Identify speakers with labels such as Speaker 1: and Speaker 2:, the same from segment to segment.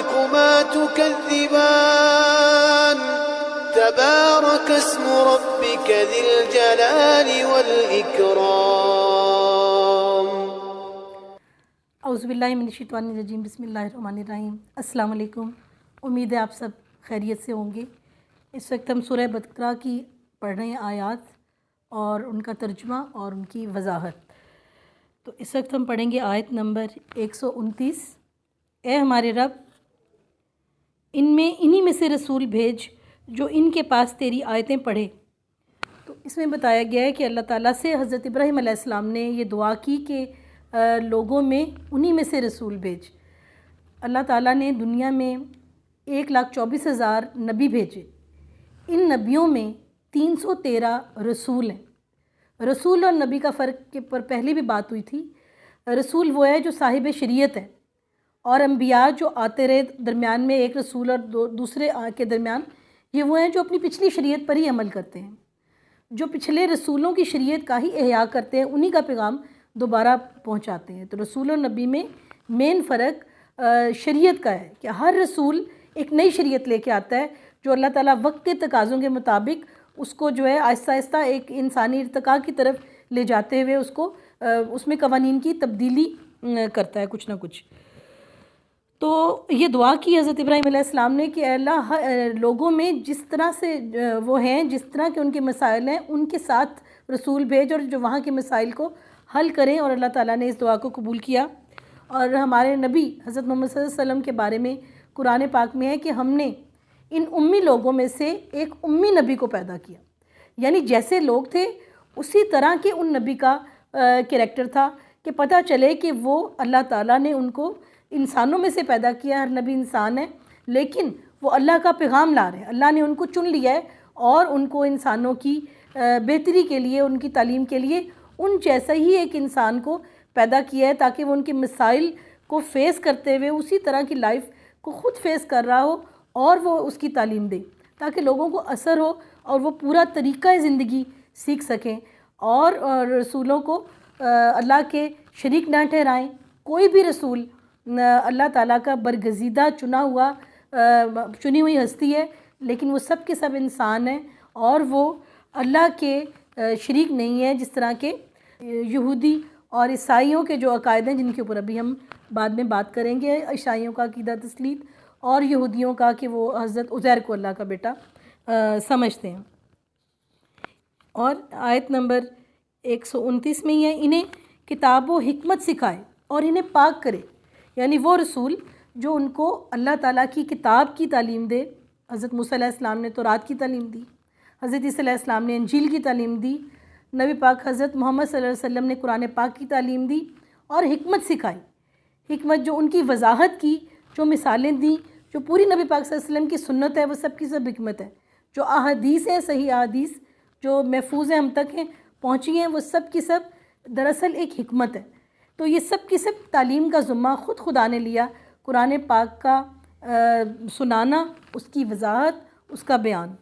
Speaker 1: ربكما تكذبان تبارك اسم ربك ذي الجلال والإكرام۔
Speaker 2: اعوذ باللہ من الشیطان الرجیم، بسم اللہ الرحمن الرحیم۔ السلام علیکم، امید ہے آپ سب خیریت سے ہوں گے۔ اس وقت ہم سورہ بقرہ کی پڑھ رہے ہیں آیات اور ان کا ترجمہ اور ان کی وضاحت۔ تو اس وقت ہم پڑھیں گے آیت نمبر 129۔ اے ہمارے رب، انہی میں سے رسول بھیج جو ان کے پاس تیری آیتیں پڑھے۔ تو اس میں بتایا گیا ہے کہ اللہ تعالیٰ سے حضرت ابراہیم علیہ السلام نے یہ دعا کی کہ لوگوں میں انہی میں سے رسول بھیج۔ اللہ تعالیٰ نے دنیا میں 1,24,000 نبی بھیجے۔ ان نبیوں میں 313 رسول ہیں۔ رسول اور نبی کا فرق کے پر پہلے بھی بات ہوئی تھی۔ رسول وہ ہے جو صاحب شریعت ہے، اور انبیاء جو آتے رہے درمیان میں ایک رسول اور دوسرے کے درمیان، یہ وہ ہیں جو اپنی پچھلی شریعت پر ہی عمل کرتے ہیں، جو پچھلے رسولوں کی شریعت کا ہی احیاء کرتے ہیں، انہی کا پیغام دوبارہ پہنچاتے ہیں۔ تو رسول اور نبی میں مین فرق شریعت کا ہے کہ ہر رسول ایک نئی شریعت لے کے آتا ہے جو اللہ تعالیٰ وقت کے تقاضوں کے مطابق اس کو جو ہے آہستہ آہستہ ایک انسانی ارتقاء کی طرف لے جاتے ہوئے اس میں قوانین کی تبدیلی کرتا ہے کچھ نہ کچھ۔ تو یہ دعا کی حضرت ابراہیم علیہ السلام نے کہ اے اللہ، لوگوں میں جس طرح سے وہ ہیں، جس طرح کے ان کے مسائل ہیں، ان کے ساتھ رسول بھیج اور جو وہاں کے مسائل کو حل کریں۔ اور اللہ تعالیٰ نے اس دعا کو قبول کیا۔ اور ہمارے نبی حضرت محمد صلی اللہ علیہ وسلم کے بارے میں قرآن پاک میں ہے کہ ہم نے ان امی لوگوں میں سے ایک امی نبی کو پیدا کیا، یعنی جیسے لوگ تھے اسی طرح کے ان نبی کا کریکٹر تھا کہ پتہ چلے کہ وہ اللہ تعالیٰ نے ان کو انسانوں میں سے پیدا کیا۔ ہر نبی انسان ہے، لیکن وہ اللہ کا پیغام لا رہے ہیں۔ اللہ نے ان کو چن لیا ہے اور ان کو انسانوں کی بہتری کے لیے، ان کی تعلیم کے لیے ان جیسا ہی ایک انسان کو پیدا کیا ہے، تاکہ وہ ان کے مسائل کو فیس کرتے ہوئے اسی طرح کی لائف کو خود فیس کر رہا ہو اور وہ اس کی تعلیم دے، تاکہ لوگوں کو اثر ہو اور وہ پورا طریقہ زندگی سیکھ سکیں اور رسولوں کو اللہ کے شریک نہ ٹھہرائیں۔ کوئی بھی رسول اللہ تعالیٰ کا برگزیدہ چنی ہوئی ہستی ہے، لیکن وہ سب کے سب انسان ہیں اور وہ اللہ کے شریک نہیں ہیں، جس طرح کے یہودی اور عیسائیوں کے جو عقائد ہیں، جن کے اوپر ابھی ہم بعد میں بات کریں گے۔ عیسائیوں کا عقیدہ تثلیث اور یہودیوں کا کہ وہ حضرت عزیر کو اللہ کا بیٹا سمجھتے ہیں۔ اور آیت نمبر 129 میں یہ انہیں کتاب و حکمت سکھائے اور انہیں پاک کرے، یعنی وہ رسول جو ان کو اللہ تعالیٰ کی کتاب کی تعلیم دے۔ حضرت موسیٰ علیہ السلام نے تورات کی تعلیم دی، حضرت عیسیٰ علیہ السلام نے انجیل کی تعلیم دی، نبی پاک حضرت محمد صلی اللہ علیہ وسلم نے قرآن پاک کی تعلیم دی اور حکمت سکھائی۔ حکمت جو ان کی وضاحت کی، جو مثالیں دیں، جو پوری نبی پاک صلی اللہ علیہ وسلم کی سنت ہے، وہ سب کی سب حکمت ہے۔ جو احادیث ہیں، صحیح احادیث جو محفوظ ہیں، ہم تک ہیں، پہنچی ہیں، وہ سب کی سب دراصل ایک حکمت ہے۔ تو یہ سب کی سب تعلیم کا ذمہ خود خدا نے لیا، قرآن پاک کا سنانا، اس کی وضاحت، اس کا بیان۔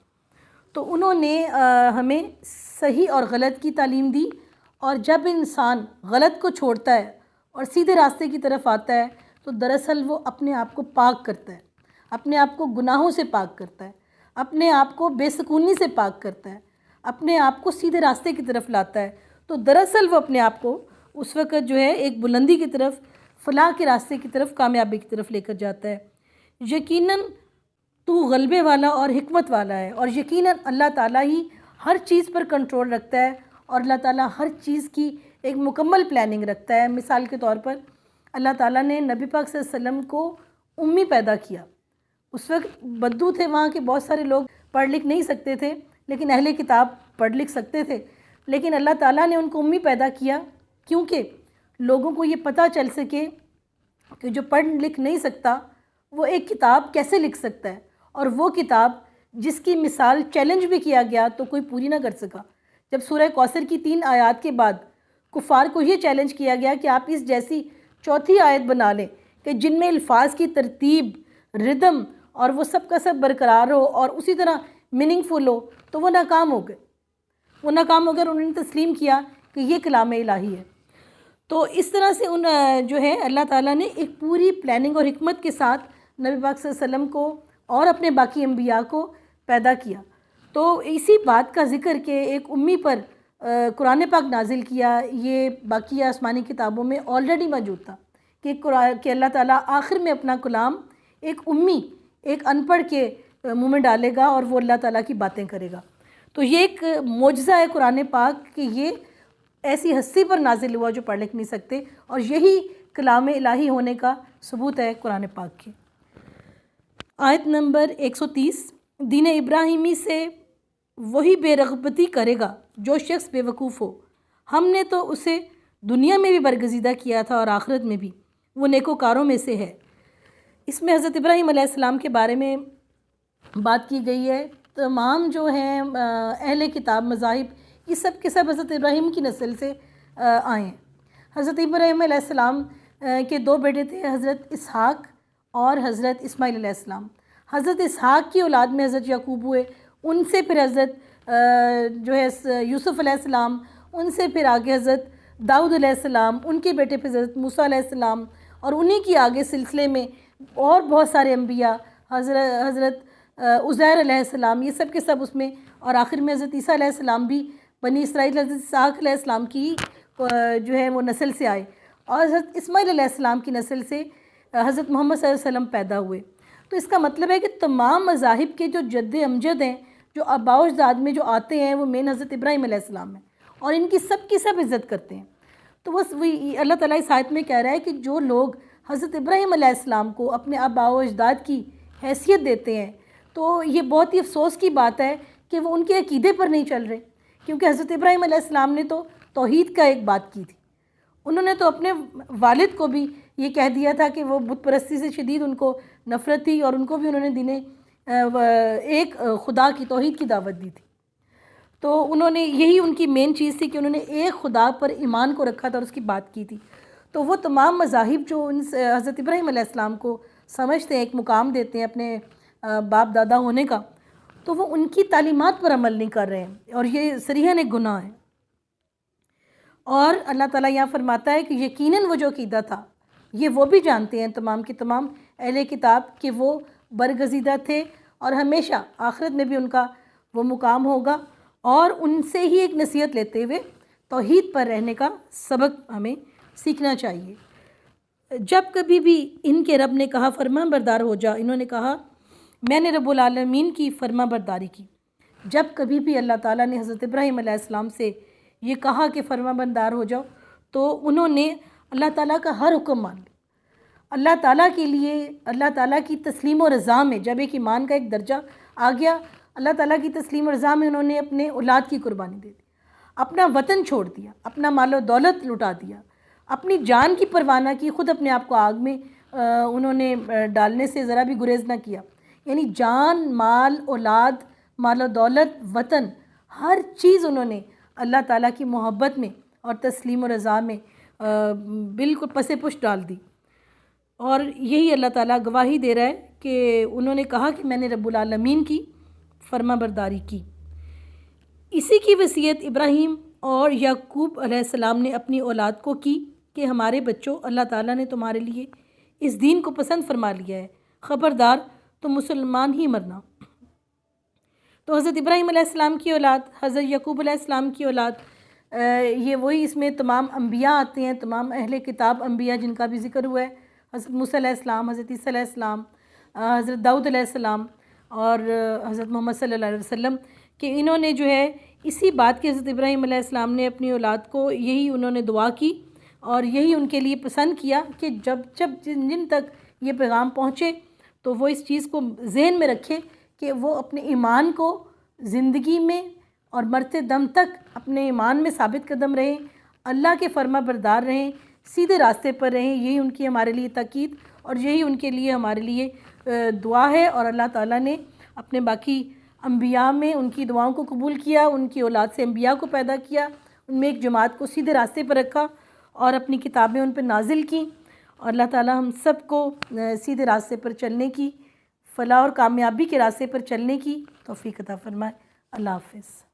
Speaker 2: تو انہوں نے ہمیں صحیح اور غلط کی تعلیم دی، اور جب انسان غلط کو چھوڑتا ہے اور سیدھے راستے کی طرف آتا ہے تو دراصل وہ اپنے آپ کو پاک کرتا ہے، اپنے آپ کو گناہوں سے پاک کرتا ہے، اپنے آپ کو بے سکونی سے پاک کرتا ہے، اپنے آپ کو سیدھے راستے کی طرف لاتا ہے۔ تو دراصل وہ اپنے آپ کو اس وقت جو ہے ایک بلندی کی طرف، فلاح کے راستے کی طرف، کامیابی کی طرف لے کر جاتا ہے۔ یقیناً تو غلبے والا اور حکمت والا ہے، اور یقیناً اللہ تعالیٰ ہی ہر چیز پر کنٹرول رکھتا ہے، اور اللہ تعالیٰ ہر چیز کی ایک مکمل پلاننگ رکھتا ہے۔ مثال کے طور پر اللہ تعالیٰ نے نبی پاک صلی اللہ علیہ وسلم کو امی پیدا کیا۔ اس وقت بدو تھے، وہاں کے بہت سارے لوگ پڑھ لکھ نہیں سکتے تھے، لیکن اہل کتاب پڑھ لکھ سکتے تھے، لیکن اللہ تعالیٰ نے ان کو امی پیدا کیا کیونکہ لوگوں کو یہ پتہ چل سکے کہ جو پڑھ لکھ نہیں سکتا وہ ایک کتاب کیسے لکھ سکتا ہے، اور وہ کتاب جس کی مثال چیلنج بھی کیا گیا تو کوئی پوری نہ کر سکا۔ جب سورہ کوثر کی 3 آیات کے بعد کفار کو یہ چیلنج کیا گیا کہ آپ اس جیسی 4تھی آیت بنا لیں کہ جن میں الفاظ کی ترتیب، ردم اور وہ سب کا سب برقرار ہو اور اسی طرح میننگ فل ہو، تو وہ ناکام ہو گئے۔ اور انہوں نے تسلیم کیا کہ یہ کلام الہی ہے۔ تو اس طرح سے جو ہے اللہ تعالیٰ نے ایک پوری پلاننگ اور حکمت کے ساتھ نبی پاک صلی اللہ علیہ وسلم کو اور اپنے باقی انبیاء کو پیدا کیا۔ تو اسی بات کا ذکر کہ ایک امی پر قرآن پاک نازل کیا، یہ باقی آسمانی کتابوں میں آلریڈی موجود تھا کہ اللہ تعالیٰ آخر میں اپنا کلام ایک امی، ایک ان پڑھ کے منہ میں ڈالے گا اور وہ اللہ تعالیٰ کی باتیں کرے گا۔ تو یہ ایک معجزہ ہے قرآن پاک کہ یہ ایسی ہستی پر نازل ہوا جو پڑھ لکھ نہیں سکتے، اور یہی کلام الہی ہونے کا ثبوت ہے قرآن پاک کے۔ آیت نمبر 130، دین ابراہیمی سے وہی بے رغبتی کرے گا جو شخص بے وقوف ہو، ہم نے تو اسے دنیا میں بھی برگزیدہ کیا تھا اور آخرت میں بھی وہ نیکوکاروں میں سے ہے۔ اس میں حضرت ابراہیم علیہ السلام کے بارے میں بات کی گئی ہے۔ تمام جو ہیں اہل کتاب مذاہب، یہ سب کے سب حضرت ابراہیم کی نسل سے آئے ہیں۔ حضرت ابراہیم علیہ السلام کے 2 بیٹے تھے، حضرت اسحاق اور حضرت اسماعیل علیہ السلام۔ حضرت اسحاق کی اولاد میں حضرت یعقوب ہوئے، ان سے پھر حضرت جو ہے یوسف علیہ السلام، ان سے پھر آگے حضرت داؤد علیہ السلام، ان کے بیٹے پھر حضرت موسیٰ علیہ السلام، اور انہی کی آگے سلسلے میں اور بہت سارے انبیاء، حضرت عزیر علیہ السلام، یہ سب کے سب اس میں، اور آخر میں حضرت عیسیٰ علیہ السلام بھی بنی اسرائیل حضرت اسحاق علیہ السلام کی جو ہے وہ نسل سے آئے، اور حضرت اسماعیل علیہ السلام کی نسل سے حضرت محمد صلی اللہ علیہ وسلم پیدا ہوئے۔ تو اس کا مطلب ہے کہ تمام مذاہب کے جو جد امجد ہیں، جو آباء و اجداد میں جو آتے ہیں، وہ مین حضرت ابراہیم علیہ السلام ہیں، اور ان کی سب عزت کرتے ہیں۔ تو بس وہی اللہ تعالیٰ اس آیت میں کہہ رہا ہے کہ جو لوگ حضرت ابراہیم علیہ السلام کو اپنے آباء و اجداد کی حیثیت دیتے ہیں، تو یہ بہت ہی افسوس کی بات ہے کہ وہ ان کے عقیدے پر نہیں چل رہے، کیونکہ حضرت ابراہیم علیہ السلام نے تو توحید کا ایک بات کی تھی۔ انہوں نے تو اپنے والد کو بھی یہ کہہ دیا تھا کہ وہ بت پرستی سے شدید ان کو نفرت تھی، اور ان کو بھی انہوں نے دین ایک خدا کی توحید کی دعوت دی تھی۔ تو انہوں نے یہی ان کی مین چیز تھی کہ انہوں نے ایک خدا پر ایمان کو رکھا تھا اور اس کی بات کی تھی۔ تو وہ تمام مذاہب جو ان سے حضرت ابراہیم علیہ السلام کو سمجھتے ہیں، ایک مقام دیتے ہیں اپنے باپ دادا ہونے کا، تو وہ ان کی تعلیمات پر عمل نہیں کر رہے ہیں، اور یہ صریحاً ایک گناہ ہے۔ اور اللہ تعالیٰ یہاں فرماتا ہے کہ یقیناً وہ جو عقیدہ تھا، یہ وہ بھی جانتے ہیں تمام کی تمام اہل کتاب کہ وہ برگزیدہ تھے، اور ہمیشہ آخرت میں بھی ان کا وہ مقام ہوگا، اور ان سے ہی ایک نصیحت لیتے ہوئے توحید پر رہنے کا سبق ہمیں سیکھنا چاہیے۔ جب کبھی بھی ان کے رب نے کہا فرما بردار ہو جا، انہوں نے کہا میں نے رب العالمین کی فرما برداری کی۔ جب کبھی بھی اللہ تعالیٰ نے حضرت ابراہیم علیہ السلام سے یہ کہا کہ فرما بردار ہو جاؤ، تو انہوں نے اللہ تعالیٰ کا ہر حکم مان لیا۔ اللہ تعالیٰ کے لیے، اللہ تعالیٰ کی تسلیم و رضا میں جب ایک ایمان کا ایک درجہ آ گیا، اللہ تعالیٰ کی تسلیم و رضا میں انہوں نے اپنے اولاد کی قربانی دے دی، اپنا وطن چھوڑ دیا، اپنا مال و دولت لٹا دیا، اپنی جان کی پرواہ نہ کی، خود اپنے آپ کو آگ میں انہوں نے ڈالنے سے ذرا بھی گریز نہ کیا۔ یعنی جان، مال، اولاد، مال و دولت، وطن، ہر چیز انہوں نے اللہ تعالیٰ کی محبت میں اور تسلیم و رضا میں بالکل پس پش ڈال دی۔ اور یہی اللہ تعالیٰ گواہی دے رہا ہے کہ انہوں نے کہا کہ میں نے رب العالمین کی فرما برداری کی۔ اسی کی وصیت ابراہیم اور یعقوب علیہ السلام نے اپنی اولاد کو کی کہ ہمارے بچوں، اللہ تعالیٰ نے تمہارے لیے اس دین کو پسند فرما لیا ہے، خبردار تم مسلمان ہی مرنا۔ تو حضرت ابراہیم علیہ السلام کی اولاد، حضرت یعقوب علیہ السلام کی اولاد، یہ وہی اس میں تمام انبیاء آتے ہیں، تمام اہل کتاب انبیاء جن کا بھی ذکر ہوا ہے، حضرت موسیٰ علیہ السلام، حضرت عیسیٰ علیہ السلام، حضرت داؤد علیہ السلام، اور حضرت محمد صلی اللہ علیہ وسلم، کہ انہوں نے جو ہے اسی بات کی حضرت ابراہیم علیہ السلام نے اپنی اولاد کو یہی انہوں نے دعا کی، اور یہی ان کے لیے پسند کیا کہ جب جن تک یہ پیغام پہنچے تو وہ اس چیز کو ذہن میں رکھے کہ وہ اپنے ایمان کو زندگی میں اور مرتے دم تک اپنے ایمان میں ثابت قدم رہیں، اللہ کے فرما بردار رہیں، سیدھے راستے پر رہیں۔ یہی ان کی ہمارے لیے تاکید اور یہی ان کے لیے ہمارے لیے دعا ہے، اور اللہ تعالیٰ نے اپنے باقی انبیاء میں ان کی دعاؤں کو قبول کیا، ان کی اولاد سے انبیاء کو پیدا کیا، ان میں ایک جماعت کو سیدھے راستے پر رکھا اور اپنی کتابیں ان پہ نازل کیں، اور اللہ تعالیٰ ہم سب کو سیدھے راستے پر چلنے کی، فلاح اور کامیابی کے راستے پر چلنے کی توفیق عطا فرمائے۔ اللہ حافظ۔